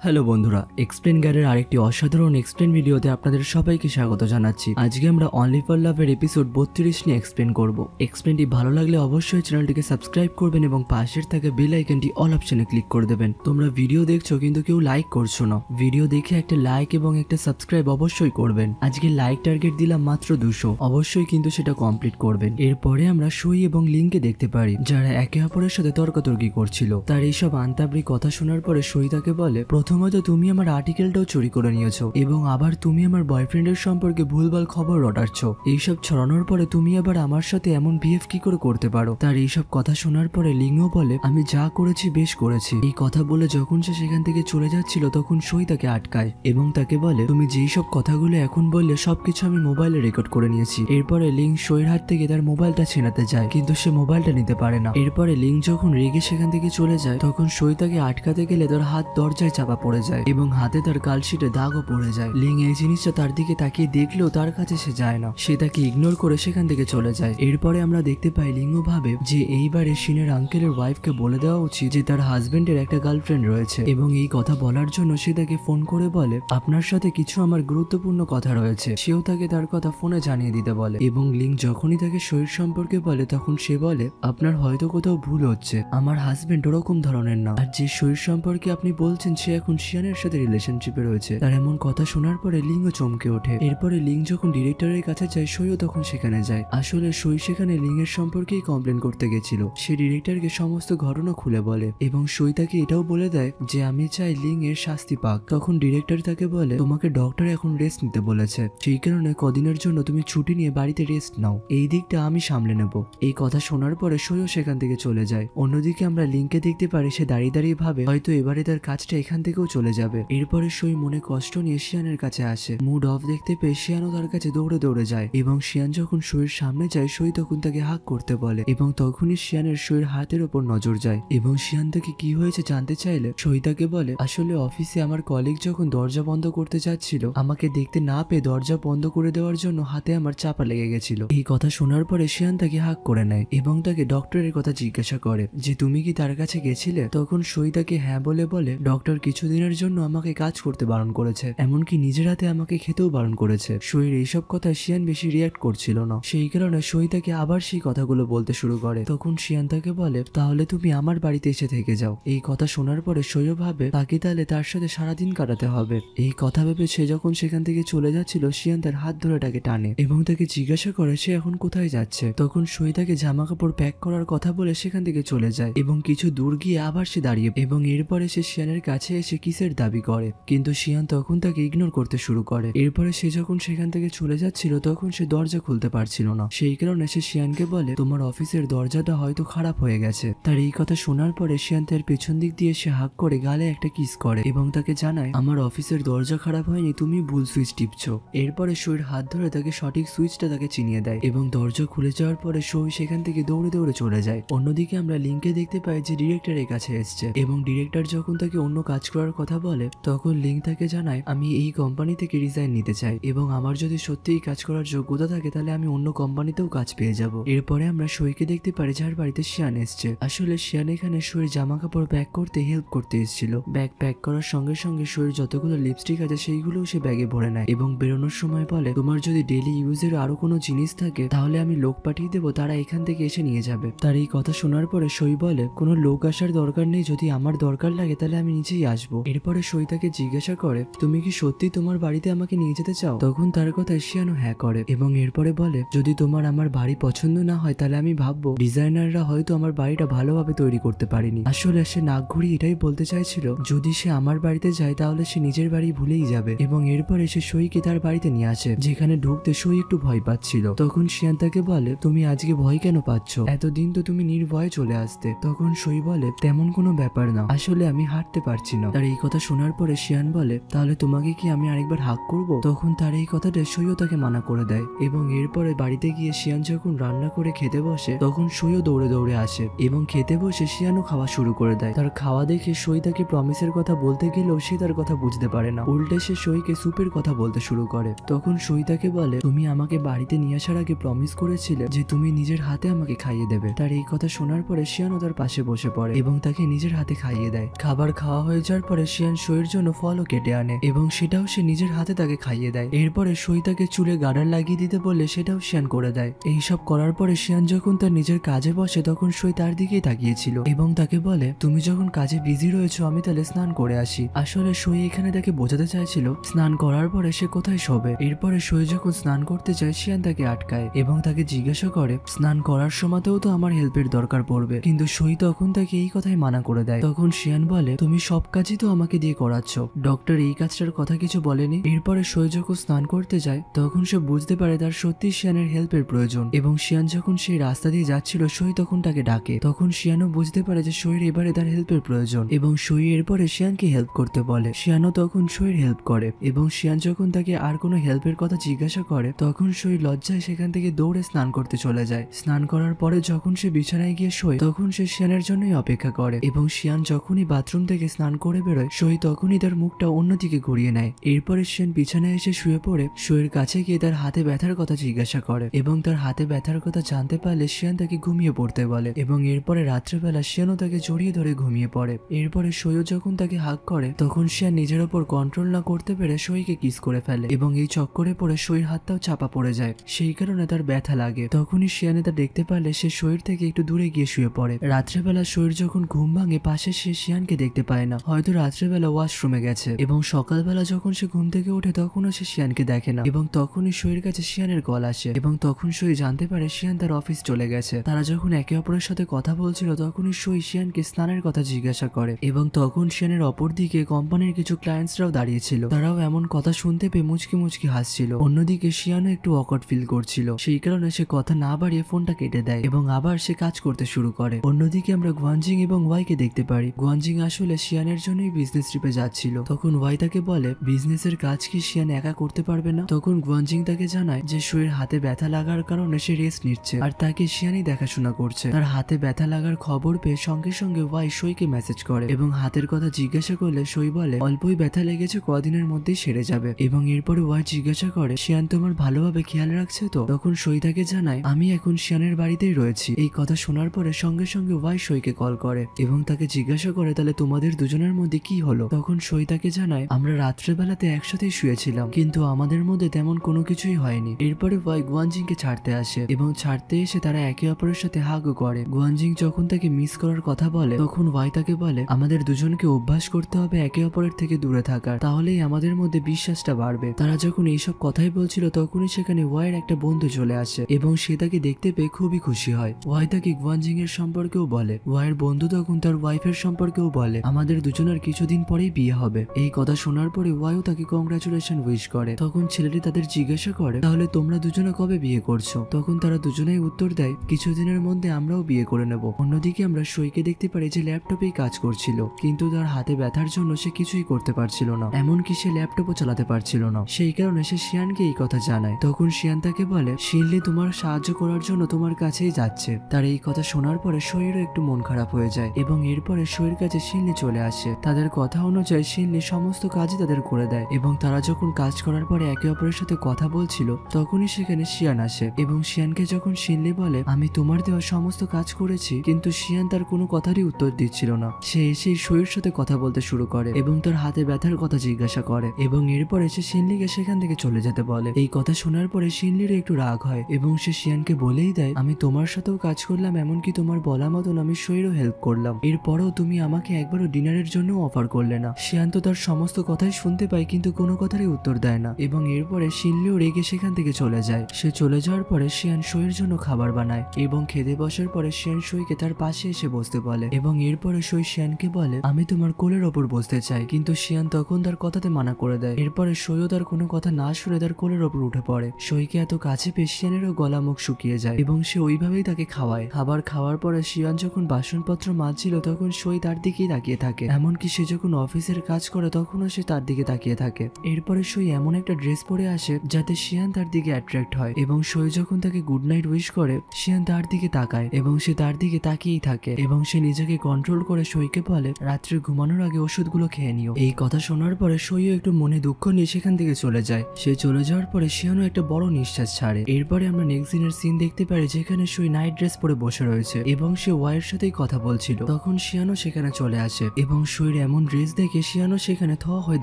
Hello বন্ধুরা, explain গাইডের আরেকটি অসাধারণ এক্সপ্লেন ভিডিওতে আপনাদের সবাইকে স্বাগত জানাচ্ছি। আজকে আমরা অনলি ফর লাভের এপিসোড 32 নিয়ে এক্সপ্লেন করব। এক্সপ্লেনটি ভালো লাগলে অবশ্যই চ্যানেলটিকে সাবস্ক্রাইব করবেন এবং পাশের থাকা বেল আইকনটি অল অপশনে ক্লিক করে দেবেন। তোমরা ভিডিও দেখছো কিন্তু কেউ লাইক করছো না। ভিডিও দেখে একটা লাইক এবং একটা সাবস্ক্রাইব অবশ্যই করবেন। আজকে লাইক টার্গেট দিলাম মাত্র 200, অবশ্যই কিন্তু সেটা কমপ্লিট করবেন। এরপরে আমরা সই এবং লিংকে দেখতে পারি যারা একে অপরের সাথে তর্কাতর্কি করছিল। তার এইসব আন্তাবৃক কথা শোনার পরে সই তাকে বলে, প্রথমত তুমি আমার আর্টিকেলটাও চুরি করে নিয়েছো এবং আবার তুমি আমার বয়ফ্রেন্ডের সম্পর্কে ভুলভাল খবর রটাচ্ছ। এইসব ছড়ানোর পরে তুমি আবার আমার সাথে এমন বিহেভ কি করে করতে পারো? তার এইসব কথা শোনার পরে লিংও বলে, আমি যা করেছি বেশ করেছি। এই কথা বলে যখন সে সেখান থেকে চলে যাচ্ছিল তখন সই তাকে আটকায় এবং তাকে বলে, তুমি যেই সব কথাগুলো এখন বললে সবকিছু আমি মোবাইলে রেকর্ড করে নিয়েছি। এরপরে লিং সইয়ের হাত থেকে তার মোবাইলটা ছিনাতে যায় কিন্তু সে মোবাইলটা নিতে পারে না। এরপরে লিং যখন রেগে সেখান থেকে চলে যায় তখন সই তাকে আটকাতে গেলে তার হাত দরজায় চাপা পড়ে যায় এবং হাতে তার কালশিটে দাগও পড়ে যায়। লিং এই জিনিসটা তার দিকে তাকিয়ে দেখলেও তার কাছে সে যায় না, সে তাকে ইগনোর করে সেখান থেকে চলে যায়। এরপরে আমরা দেখতে পাই লিংও ভাবে যে এইবারে শিনের আঙ্কেলের ওয়াইফকে বলে দেওয়া উচিত যে তার হাজবেন্ডের একটা গার্লফ্রেন্ড রয়েছে এবং এই কথা বলার জন্য সে তাকে ফোন করে বলে, আপনার সাথে কিছু আমার গুরুত্বপূর্ণ কথা রয়েছে। সেও তাকে তার কথা ফোনে জানিয়ে দিতে বলে এবং লিং যখনই তাকে শরীর সম্পর্কে বলে তখন সে বলে, আপনার হয়তো কোথাও ভুল হচ্ছে, আমার হাজবেন্ড ওরকম ধরনের না, আর যে শরীর সম্পর্কে আপনি বলছেন সে এখন শিয়ানের সাথে রিলেশনশিপে রয়েছে। তার এমন কথা শোনার পরে লিংও চমকে ওঠে। এরপরে লিং যখন ডিরেক্টরের কাছে যায় সইও তখন সেখানে যায়। আসলে সই সেখানে লিং এর সম্পর্কেই কমপ্লেন করতে গেছিল। সে ডিরেক্টরকে সমস্ত ঘটনা খুলে বলে এবং সই তাকে এটাও বলে দেয় যে আমি চাই লিং এর শাস্তি পাক। তখন ডিরেক্টর তাকে বলে, তোমাকে ডক্টর এখন রেস্ট নিতে বলেছে, সেই কারণে কদিনের জন্য তুমি ছুটি নিয়ে বাড়িতে রেস্ট নাও, এই দিকটা আমি সামলে নেব। এই কথা শোনার পরে সইও সেখান থেকে চলে যায়। অন্যদিকে আমরা লিংকে দেখতে পারি সে দাঁড়িয়ে দাঁড়িয়ে ভাবে হয়তো এবারে তার কাজটা এখান থেকেও চলে যাবে। এরপরে সই মনে কষ্ট নিয়ে শিয়ানের কাছে আসে। মুড অফ দেখতে পেয়ে শিয়ানও তার কাছে দৌড়ে দৌড়ে যায় এবং শিয়ান যখন সইয়ের সামনে যায় সই তখন তাকে হাক করতে বলে এবং তখনই শিয়ানের সইয়ের হাতের ওপর নজর যায় এবং শিয়ান তাকে কি হয়েছে জানতে চাইলে সই তাকে বলে, আসলে অফিসে আমার কলিগ যখন দরজা বন্ধ করতে যাচ্ছিল আমাকে দেখতে না পেয়ে দরজা বন্ধ করে দেওয়ার জন্য হাতে আমার চাপা লেগে গেছিল। এই কথা শোনার পরে শিয়ান তাকে হাক করে নেয় এবং তাকে ডক্টরের কথা জিজ্ঞাসা করে যে তুমি কি তার কাছে গেছিলে? তখন সই তাকে হ্যাঁ বলে বলে, ডক্টর কিছুদিনের জন্য আমাকে কাজ করতে বারণ করেছে, এমনকি নিজের হাতে আমাকে খেতেও বারণ করেছে। সইয়ের এইসব কথা শিয়ান বেশি রিয়াক্ট করছিল না, সেই কারণে সই তাকে আবার সেই কথাগুলো বলতে শুরু করে। তখন শিয়ান তাকে বলে, তাহলে তুমি আমার বাড়িতে এসে থেকে যাও। এই কথা শোনার পরে সইও ভাবে তাকে তাহলে তার সাথে সারাদিন কাটাতে হবে। এই কথা ভেবে সে যখন সেখান থেকে চলে যাচ্ছিল শিয়ান তার হাত ধরে তাকে টানে এবং তাকে জিজ্ঞাসা করে সে এখন কোথায় যাচ্ছে। তখন সই তাকে জামা কাপড় প্যাক করার কথা বলে সেখান থেকে চলে যায় এবং কিছু দূর গিয়ে আবার সে দাঁড়িয়ে এবং এরপরে সে শিয়ানের কাছে এসে কিসের দাবি করে কিন্তু শিয়ান তখন তাকে ইগনোর করতে শুরু করে। এরপরে সে যখন সেখান থেকে চলে যাচ্ছিল তখন সে দরজা খুলতে পারছিল না, সেই কারণে সে শিয়ানকে বলে, তোমার অফিসের দরজাটা হয়তো খারাপ হয়ে গেছে। তার এই কথা শোনার পরে শিয়ান তার পেছন দিক দিয়ে সে হাক করে গালে একটা কিস করে এবং তাকে জানায়, আমার অফিসের দরজা খারাপ হয়নি, তুমি ভুল সুইচ টিপছো। এরপরে সইয়ের হাত ধরে তাকে সঠিক সুইচটা তাকে চিনিয়ে দেয় এবং দরজা খুলে যাওয়ার পরে সই সেখান থেকে দৌড়ে দৌড়ে চলে যায়। অন্যদিকে আমরা লিংকে দেখতে পাই যে ডিরেক্টরের কাছে এসছে এবং ডিরেক্টর যখন তাকে অন্য কাজ করার কথা বলে তখন লিং তাকে জানায়, আমি এই কোম্পানি থেকে রিজাইন নিতে চাই এবং আমার যদি সত্যিই কাজ করার যোগ্যতা থাকে তাহলে আমি অন্য কোম্পানিতেও কাজ পেয়ে যাব। এরপরে আমরা সইকে দেখতে পারি যার বাড়িতে শিয়ান এসছে। আসলে শিয়ান এখানে সইয়ের জামা কাপড় প্যাক করতে হেল্প করতে এসেছিল। ব্যাগ প্যাক করার সঙ্গে সঙ্গে সইয়ের যতগুলো লিপস্টিক আছে সেইগুলোও সে ব্যাগে ভরে নেয় এবং বেরোনোর সময় বলে, তোমার যদি ডেইলি ইউজের আরো কোনো জিনিস থাকে তাহলে আমি লোক পাঠিয়ে দেবো, তারা এখান থেকে এসে নিয়ে যাবে। তার এই কথা শোনার পরে সই বলে, কোনো লোক আসার দরকার নেই, যদি আমার দরকার লাগে তাহলে আমি নিজেই আসবো। এরপরে সই তাকে জিজ্ঞাসা করে, তুমি কি সত্যি তোমার বাড়িতে আমাকে নিয়ে যেতে চাও? তখন তার কথা শিয়ানো হ্যাঁ করে এবং এরপরে বলে, যদি তোমার আমার বাড়ি পছন্দ না হয় তাহলে আমি ভাববো ডিজাইনাররা হয়তো আমার বাড়িটা ভালোভাবে তৈরি করতে পারেনি। আসলে সে নাক ঘুরিয়ে এটাই বলতে চাইছিল যদি সে আমার বাড়িতে যায় তাহলে সে নিজের বাড়ি ভুলেই যাবে এবং এরপরে সে সইকে তার বাড়িতে নিয়ে আসে যেখানে ঢুকতে সই একটু ভয় পাচ্ছিল। তখন শিয়ান তাকে বলে, তুমি আজকে ভয় কেন পাচ্ছ? এতদিন তো তুমি নির্ভয়ে চলে আসতে। তখন সই বলে, তেমন কোনো ব্যাপার না, আসলে আমি হাঁটতে পারছি না। তার এই কথা শোনার পরে শিয়ান বলে, তাহলে তোমাকে কি আমি আরেকবার হাক করব? তখন তার এই কথাটা সইও তাকে মানা করে দেয় এবং এরপরে বাড়িতে গিয়ে শিয়ান যখন রান্না করে খেতে বসে তখন সইও দৌড়ে দৌড়ে আসে এবং খেতে বসে শিয়ানও খাওয়া শুরু করে দেয়। তার খাওয়া দেখে সই তাকে প্রমিসের কথা বলতে গেলেও সে তার কথা বুঝতে পারে না, উল্টে সে সইকে সুপের কথা বলতে শুরু করে। তখন সই তাকে বলে, তুমি আমাকে বাড়িতে নিয়ে আসার আগে প্রমিস করেছিলে যে তুমি নিজের হাতে আমাকে খাইয়ে দেবে। তার এই কথা শোনার পরে শিয়ানও তার পাশে বসে পড়ে এবং তাকে নিজের হাতে খাইয়ে দেয়। খাবার খাওয়া হয়ে যাওয়ার পরে শিয়ান সইয়ের জন্য ফলও কেটে আনে এবং সেটাও সে নিজের হাতে তাকে খাইয়ে দেয়। এরপরে সই তাকে চুলে গার্ডার লাগিয়ে দিতে বললে সেটাও শিয়ান করে দেয়। এইসব করার পরে শিয়ান যখন তার নিজের কাজে বসে তখন সই তার দিকেই তাকিয়েছিল এবং তাকে বলে, তুমি যখন কাজে বিজি রয়েছো আমি তাহলে স্নান করে আসি। আসলে সই এখানে তাকে বোঝাতে চাইছিল স্নান করার পরে সে কোথায় শোবে। এরপরে সই যখন স্নান করতে চায় শিয়ান তাকে আটকায় এবং তাকে জিজ্ঞাসা করে, স্নান করার সময়তেও তো আমার হেল্পের দরকার পড়বে। কিন্তু সই তখন তাকে এই কথাই মানা করে দেয়। তখন শিয়ান বলে, তুমি সব কাজই তো আমাকে দিয়ে করাচ্ছ, ডক্টর এই কাজটার কথা কিছু বলেনি। এরপরে সই যখন স্নান করতে যায় তখন সে বুঝতে পারে তার সত্যি শিয়ানের হেল্পের প্রয়োজন এবং শিয়ান যখন সেই রাস্তা দিয়ে যাচ্ছিল সই তখন তাকে ডাকে। তখন শিয়ানও বুঝতে পারে যে সইয়ের এবারে তার হেল্পের প্রয়োজন এবং সই এরপরে শিয়ানকে হেল্প করতে বলে। শিয়ানও তখন সইয়ের হেল্প করে এবং শিয়ান যখন তাকে আর কোনো হেল্পের কথা জিজ্ঞাসা করে তখন সই লজ্জায় সেখান থেকে দৌড়ে স্নান করতে চলে যায়। স্নান করার পরে যখন সে বিছানায় গিয়ে শোয় তখন সে শিয়ানের জন্যই অপেক্ষা করে এবং শিয়ান যখনই বাথরুম থেকে স্নান করে বেরোয় সই তখনই তার মুখটা অন্যদিকে ঘুরিয়ে নেয়। এরপরে শিয়ান বিছানায় এসে শুয়ে পড়ে সইয়ের কাছে গিয়ে তার হাতে ব্যথার কথা জিজ্ঞাসা করে এবং তার হাতে ব্যথার কথা জানতে পারলে শিয়ান তাকে ঘুমিয়ে পড়তে বলে এবং এরপরে রাত্রেবেলা শিয়ানও তাকে জড়িয়ে ধরে ঘুমিয়ে পড়ে। এরপরে সইও যখন তাকে হাগ করে তখন শিয়ান নিজের ওপর কন্ট্রোল না করতে পেরে সইকে কিস করে ফেলে এবং এই চক্করে পড়ে সইয়ের হাতটাও চাপা পড়ে যায়, সেই কারণে তার ব্যথা লাগে। তখনই শিয়ানে তা দেখতে পারলে সে সইয়ের থেকে একটু দূরে গিয়ে শুয়ে পড়ে। রাত্রেবেলা সইয়ের যখন ঘুম ভাঙে পাশে সে শিয়ানকে দেখতে পায় না, হয়তো রাত্রেবেলা ওয়াশরুমে গেছে এবং সকালবেলা যখন সে ঘুম থেকে ওঠে তখনও সে শিয়ানকে দেখে না এবং তখনই সইয়ের কাছে শিয়ানের কল আসে এবং তখন সই জানতে পারে শিয়ান তার অফিস চলে গেছে। তারা যখন একে অপরের সাথে কথা বলছিল তখনই সই শিয়ানকে স্নানের কথা জিজ্ঞাসা করে এবং তখন শিয়ানের অপর দিকে কোম্পানির কিছু ক্লায়েন্টসরাও দাঁড়িয়েছিল, তারাও এমন কথা শুনতে পেয়ে মুচকি মুচকি হাসছিল। অন্যদিকে শিয়ানও একটু অকওয়ার্ড ফিল করছিল, সেই কারণে সে কথা না বাড়িয়ে ফোনটা কেটে দেয় এবং আবার সে কাজ করতে শুরু করে। অন্যদিকে আমরা গুয়ানজিং এবং ওয়াইকে দেখতে পারি। গুয়ানজিং আসলে শিয়ানের জন্যই বিজনেস ট্রিপে যাচ্ছিল। তখন ওয়াই তাকে বলে, বিজনেসের কাজ কি শিয়ান একা করতে পারবে না? তখন গুয়ানজিং তাকে জানায় যে সইয়ের হাতে ব্যথা লাগার কারণে সে রেস্ট নিচ্ছে আর তাকে শিয়ানই দেখাশোনা করছে। তার হাতে ব্যথা লাগার খবর পেয়ে সঙ্গে সঙ্গে ওয়াই সইকে মেসেজ করে এবং হাতের কথা জিজ্ঞাসা করলে সই বলে অল্পই ব্যথা লেগেছে, কদিনের মধ্যেই সেরে যাবে। এবং এরপরে ওয়াই জিজ্ঞাসা করে, শিয়ান তোমার ভালোভাবে খেয়াল রাখছে তো? তখন সই তাকে জানায়, আমি এখন শিয়ানের বাড়িতেই রয়েছি। এই কথা শোনার পরে সঙ্গে সঙ্গে ওয়াই সইকে কল করে এবং তাকে জিজ্ঞাসা করে, তাহলে তোমাদের দুজনের মধ্যে কি হলো? তখন সই তাকে জানায়, আমরা রাত্রেবেলাতে একসাথেই শুয়েছিলাম কিন্তু আমাদের মধ্যে তেমন কোনো কিছুই হয়নি। এরপরে ওয়াই গুয়ানজিংকে ছাড়তে আসে এবং ছাড়তে এসে তারা একে অপরের সাথে হাগও করে। গুয়ানজিং যখন তাকে মিস করার কথা বলে তখন ওয়াই তাকে বলে, আমাদের দুজনকে অভ্যাস করতে হবে একে অপরের থেকে দূরে থাকার, তাহলেই আমাদের মধ্যে বিশ্বাসটা বাড়বে। তারা যখন এইসব কথাই বলছিল তখনই সেখানে ওয়াইয়ের একটা বন্ধু চলে আসে এবং সে তাকে দেখতে পেয়ে খুবই খুশি হয়। ওয়াই তাকে গুয়ানজিং এর সম্পর্কেও বলে। ওয়াইয়ের বন্ধু তখন তার ওয়াইফের সম্পর্কেও বলে, আমাদের দুজনের কিছুদিন পরেই বিয়ে হবে। এই কথা শোনার পরে ওয়াইও তাকে কংগ্রাচুলেশন উইশ করে। তখন ছেলেটি তাদের জিজ্ঞাসা করে, তাহলে তোমরা দুজনে কবে বিয়ে করছো? তখন তারা দুজনেই উত্তর দেয়, কিছুদিনের মধ্যে আমরাও বিয়ে করে নেব। অন্যদিকে আমরা সইকে দেখতে পারি যে ল্যাপটপেই কাজ করছিল কিন্তু তার হাতে ব্যথার জন্য সে কিছুই করতে পারছিল না, এমনকি সে ল্যাপটপও চালাতে পারছিল না। সেই কারণে সে শিয়ানকে এই কথা জানায়। তখন শিয়ান তাকে বলে, শিনলি তোমার সাহায্য করার জন্য তোমার কাছেই যাচ্ছে। তার এই কথা শোনার পরে সইয়েরও একটু মন খারাপ হয়ে যায় এবং এরপরে সইয়ের কাছে শিনলি চলে আসে। তাদের কথা অনুযায়ী শিনলি সমস্ত কাজই তাদের করে দেয় এবং তারা যখন কাজ করার পরে একে অপরের সাথে কথা বলছিল তখনই সেখানে শিয়ান আসে এবং শিয়ানকে যখন শিনলি বলে, আমি তোমার দেওয়া সমস্ত কাজ করেছি, কিন্তু শিয়ান তার কোনো কথারই উত্তর দিচ্ছিল না। সে এসে সইয়ের সাথে কথা বলতে শুরু করে এবং তার হাতে ব্যথার কথা জিজ্ঞাসা করে এবং এরপরে সে শিনলিকে সেখান থেকে চলে যেতে বলে। এই কথা শোনার পরে শিনলির একটু রাগ হয় এবং সে শিয়ানকে বলেই দেয়, আমি তোমার সাথেও কাজ করলাম, এমনকি তোমার বলা মতন আমি সইয়েরও হেল্প করলাম, এরপরেও তুমি আমাকে একবারও ডিনারের জন্য অফার করলে না। শিয়ান তো তার সমস্ত কথাই শুনতে পায় কিন্তু কোনো কথারই উত্তর দেয় না এবং এরপরে শিনলিও রেগে সেখান থেকে চলে যায়। সে চলে যাওয়ার পরে শিয়ান সইয়ের জন্য খাবার বানায় এবং খেতে বসার পরে শিয়ান সইকে তার পাশে এসে বসতে বলে এবং এরপরে সই শিয়ানকে বলে, আমি তোমার কোলের ওপর বসতে চাই, কিন্তু শিয়ান তখন তার কথাতে মানা করে দেয়। এরপরে সইও তার কোনো কথা না শুনে তার কোলের ওপর উঠে পড়ে। সইকে এত কাছে পেয়ে শিয়ানেরও গলা মুখ শুকিয়ে যায় এবং সে ওইভাবেই তাকে খাওয়ায়। খাবার খাওয়ার পরে শিয়ান যখন বাসনপত্র মাজছিল তখন সই তার দিকেই তাকিয়ে থাকে, এমনকি সে যখন অফিসের কাজ করে তখনও সে তার দিকে তাকিয়ে থাকে। এরপরে সই এমন একটা ড্রেস পরে আসে যাতে শিয়ান তার দিকে অ্যাট্রাক্ট হয় এবং সই যখন তাকে গুড নাইট উইশ করে শিয়ান তার দিকে তাকায় এবং সে তার দিকে তাকিয়েই থাকে এবং সে নিজেকে কন্ট্রোল করে সইকে বলে, রাত্রে ঘুমানোর আগে ওষুধগুলো খেয়ে নিও। এই কথা শোনার পরে সইও একটু মনে দুঃখ নিয়ে সেখান থেকে চলে যায়। সে চলে যাওয়ার পরে শিয়ানও একটা বড় নিঃশ্বাস ছাড়ে। এরপরে আমরা নেক্সট দিনের সিন দেখতে পারি যেখানে সই নাইট ড্রেস পরে বসে রয়েছে এবং সে ওয়াইয়ের সাথেই কথা বলছিল। তখন শিয়ানও সেখানে চলে আসে এবং সইয়ের এমন ড্রেস দেখে শিয়ানো সেখানে থ হয়ে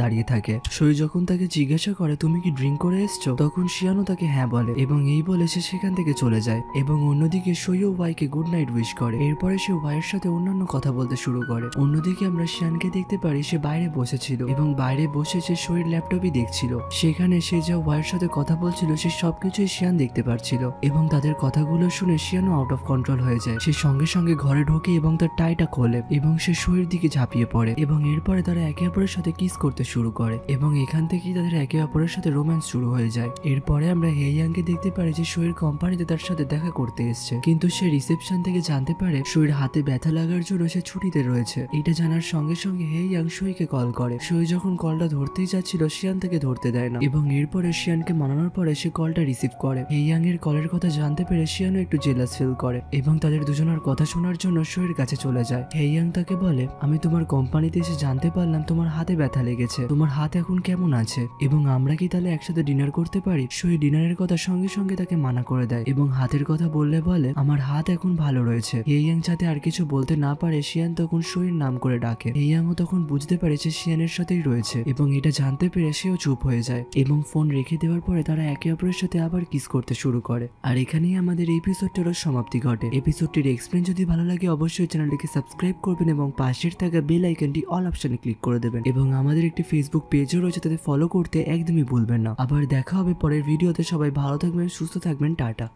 দাঁড়িয়ে থাকে। সই যখন তাকে জিজ্ঞাসা করে তুমি কি ড্রিঙ্ক করে এসছো, তখন শিয়ানো তাকে হ্যাঁ বলে এবং এই বলে সে সেখান থেকে চলে যায়। এবং অন্যদিকে সইও ওয়াইকে গুড নাইট উইশ করে। এরপরে সে ওয়াইয়ের সাথে অন্যান্য কথা বলতে শুরু করে। অন্যদিকে আমরা শিয়ানকে দেখতে পারি সে বাইরে বসেছিল এবং বাইরে বসে সে সইয়ের ল্যাপটপই দেখছিল। সেখানে সে যা ওয়াইয়ের সাথে কথা বলছিল সে সবকিছুই শিয়ান দেখতে পারছিল এবং তাদের কথাগুলো শুনে শিয়ানো আউট অফ কন্ট্রোল হয়ে যায়। সে সঙ্গে সঙ্গে ঘরে ঢোকে এবং তার টাইটা খোলে এবং সে সইয়ের দিকে ঝাঁপিয়ে পড়ে এবং এরপরে তারা একে অপরের সাথে কিস করতে শুরু করে এবং এখান থেকেই তাদের একে অপরের সাথে রোম্যান্স শুরু হয়ে যায়। এরপরে আমরা হেইয়াংকে দেখতে পারি যে সইয়ের কোম্পানিতে তার সাথে দেখা করতে এসছে, কিন্তু সে রিসেপশন থেকে জানতে পারে সইয়ের হাতে ব্যথা লাগার জন্য সে ছুটিতে রয়েছে। এটা জানার সঙ্গে সঙ্গে হেইয়াং সইকে কল করে। সই যখন কলটা ধরতেই যাচ্ছিল শিয়ান তাকে ধরতে দেয় না এবং এরপরে শিয়ানকে মানানোর পরে সে কলটা রিসিভ করে। হেইয়াং এর কলের কথা জানতে পেরে শিয়ানও একটু জেলাস ফিল করে এবং তাদের দুজনের কথা শোনার জন্য সইয়ের কাছে চলে যায়। হেইয়াং তাকে বলে আমি তোমার কোম্পানিতে এসে জানতে পারলাম তোমার হাতে ব্যথা লেগেছে, তোমার হাত এখন কেমন আছে এবং আমরা কি তাহলে একসাথে ডিনার করতে পারি। সই ডিনারের কথা সঙ্গে সঙ্গে তাকে মানা করে দেয় এবং হাতের কথা বললে বলে আমার হাত এখন ভালো রয়েছে। হেইয়াং যাতে আর কিছু বলতে না পারে শিয়ান তখন সইয়ের নাম করে ডাকে। হেইয়াংও তখন বুঝতে পারে যে শিয়ানের সাথেই রয়েছে এবং এটা জানতে পেরে সেও চুপ হয়ে যায় এবং ফোন রেখে দেওয়ার পরে তারা একে অপরের সাথে আবার কিস করতে শুরু করে। আর এখানেই আমাদের এপিসোডটারও সমাপ্তি ঘটে। এপিসোডটির এক্সপ্লেন যদি ভালো লাগে অবশ্যই চ্যানেলটিকে সাবস্ক্রাইব করবেন এবং পাশের থাকা বেল আইকনটি অল অপশনে ক্লিক করে দেবেন এবং আমাদের একটি ফেসবুক পেজও রয়েছে, তাতে ফলো করতে একদমই ভুলবেন না। আবার দেখা হবে পরের ভিডিওতে। সবাই ভালো থাকবেন, সুস্থ থাকবেন, টাটা।